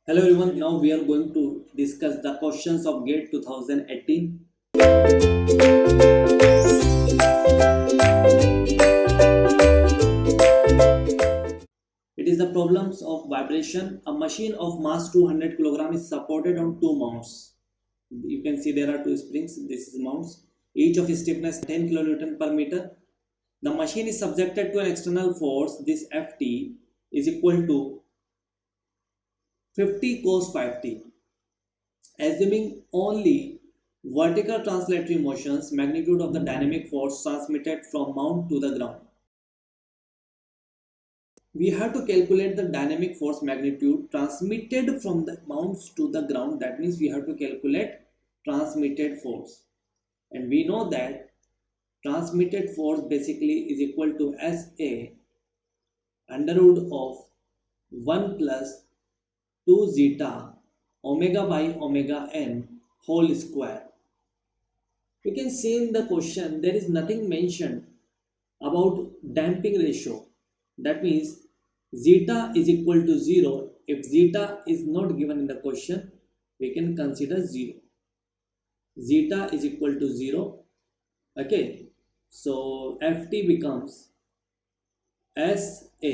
Hello everyone, now we are going to discuss the questions of GATE 2018. It is the problems of vibration. A machine of mass 200 kg is supported on two mounts. You can see there are two springs, this is mounts, each of stiffness 10 kilonewton per meter. The machine is subjected to an external force, this Ft is equal to 50 cos 5t. Assuming only vertical translatory motions, magnitude of the dynamic force transmitted from mount to the ground. We have to calculate the dynamic force magnitude transmitted from the mounts to the ground. That means we have to calculate transmitted force. And we know that transmitted force basically is equal to SA under root of 1 plus 2 zeta omega by omega n whole square. You can see in the question there is nothing mentioned about damping ratio. That means zeta is equal to 0. If zeta is not given in the question, we can consider 0. Zeta is equal to 0. Okay, so Ft becomes SA.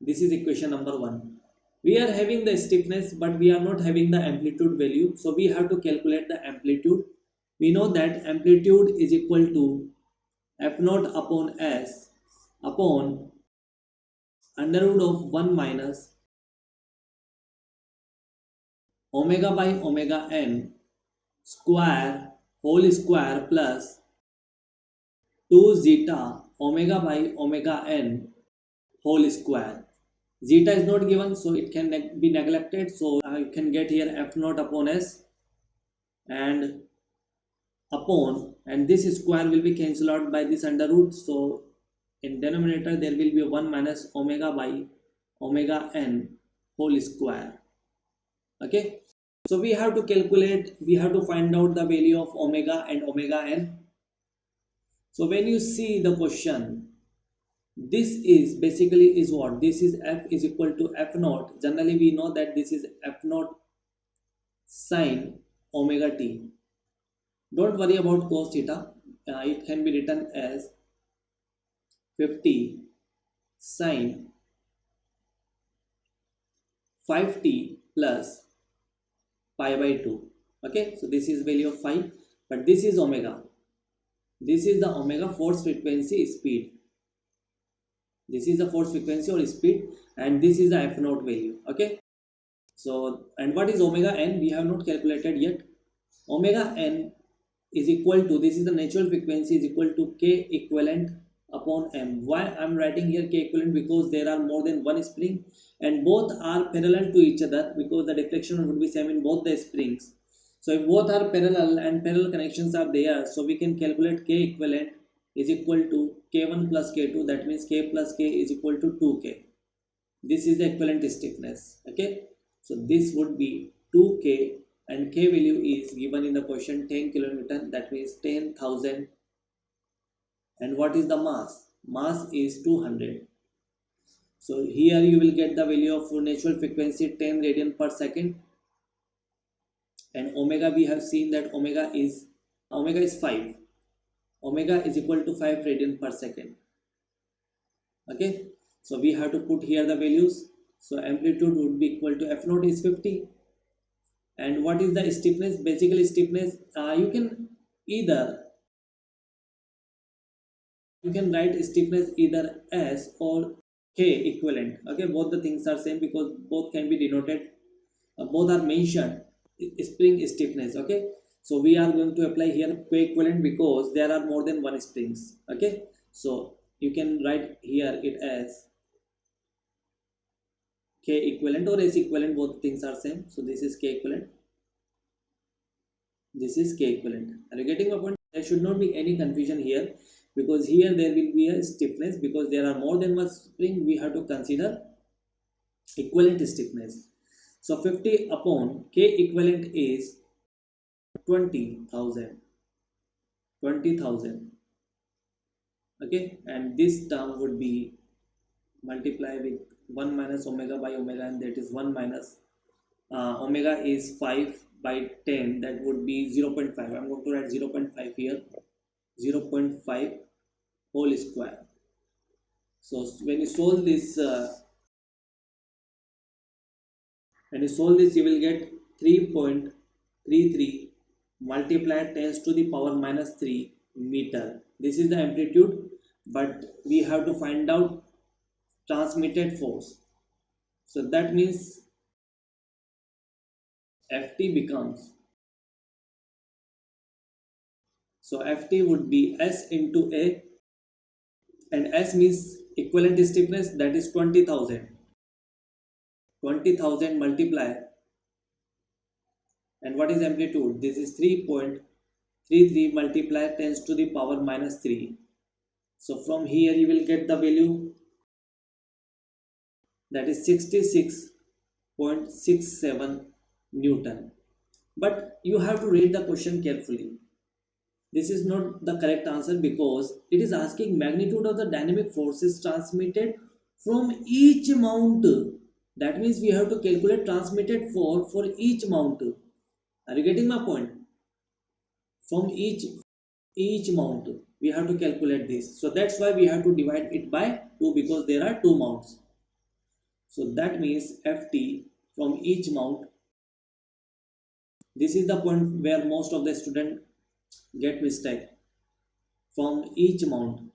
This is equation number 1. We are having the stiffness, but we are not having the amplitude value, so we have to calculate the amplitude. We know that amplitude is equal to F naught upon S upon under root of 1 minus omega by omega n square whole square plus 2 zeta omega by omega n whole square. Zeta is not given, so it can be neglected. So you can get here F naught upon S and upon, and this square will be cancelled out by this under root. So in denominator there will be 1 minus omega by omega n whole square. Okay, so we have to calculate, we have to find out the value of omega and omega n. So when you see the question, this is basically is what? This is F is equal to F naught. Generally we know that this is F naught sine omega t. Don't worry about cos theta. It can be written as 50 sine 5t plus pi by 2. Okay, so this is value of 5, but this is omega. This is the omega force frequency speed. This is the force frequency or speed, and this is the F naught value. Okay, so and what is omega n? We have not calculated yet. Omega n is equal to, this is the natural frequency, is equal to K equivalent upon M. Why I am writing here K equivalent? Because there are more than one spring and both are parallel to each other, because the deflection would be same in both the springs. So if both are parallel and parallel connections are there, so we can calculate K equivalent is equal to K1 plus K2. That means K plus K is equal to 2K. This is the equivalent stiffness. Okay, so this would be 2K, and K value is given in the question 10 kilonewton. That means 10,000. And what is the mass? Mass is 200. So here you will get the value of natural frequency 10 radian per second, and omega we have seen that omega is 5. Omega is equal to 5 radian per second. Okay, so we have to put here the values. So amplitude would be equal to F naught is 50. And what is the stiffness? Basically stiffness, you can write stiffness either S or K equivalent. Okay, both the things are same because both can be denoted, both are mentioned spring stiffness. Okay, so we are going to apply here K equivalent because there are more than one springs. Okay, so you can write here it as K equivalent or S equivalent, both things are same. So this is K equivalent, this is K equivalent. Are you getting my point? There should not be any confusion here, because here there will be a stiffness, because there are more than one spring. We have to consider equivalent stiffness. So 50 upon K equivalent is 20,000. Okay, and this term would be multiplied with 1 minus omega by omega, and that is 1 minus omega is 5 by 10, that would be 0.5. I'm going to write 0.5 here, 0.5 whole square. So when you solve this, you will get 3.33 multiplied 10 to the power minus 3 meter. This is the amplitude, but we have to find out transmitted force. So that means Ft becomes, so Ft would be S into A, and S means equivalent stiffness, that is 20,000. 20,000 multiply, and what is amplitude? This is 3.33 multiply 10 to the power minus 3. So from here you will get the value, that is 66.67 Newton. But you have to read the question carefully. This is not the correct answer because it is asking magnitude of the dynamic forces transmitted from each mount. That means we have to calculate transmitted force for each mount. Are you getting my point? From each mount we have to calculate this. So that's why we have to divide it by 2, because there are 2 mounts. So that means Ft from each mount. This is the point where most of the student get mistake. From each mount,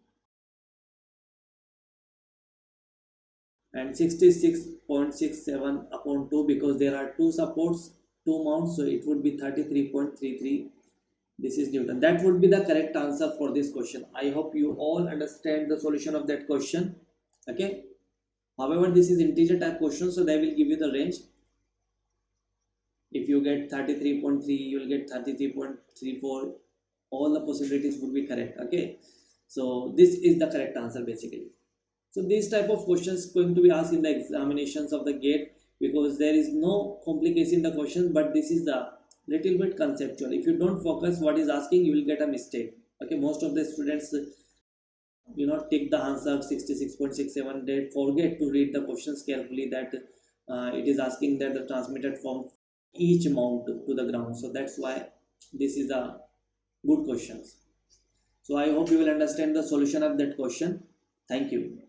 and 66.67 upon 2, because there are 2 supports, 2 mounts, so it would be 33.33. This is Newton. That would be the correct answer for this question. I hope you all understand the solution of that question. Okay. However, this is integer type question, so they will give you the range. If you get 33.3, you will get 33.34. All the possibilities would be correct. Okay. So this is the correct answer basically. So these type of questions going to be asked in the examinations of the GATE, because there is no complication in the question, but this is the little bit conceptual. If you don't focus what is asking, you will get a mistake. Okay, most of the students take the answer 66.67, they forget to read the questions carefully, that it is asking that the transmitted from each mount to the ground. So that's why this is a good questions. So I hope you will understand the solution of that question. Thank you.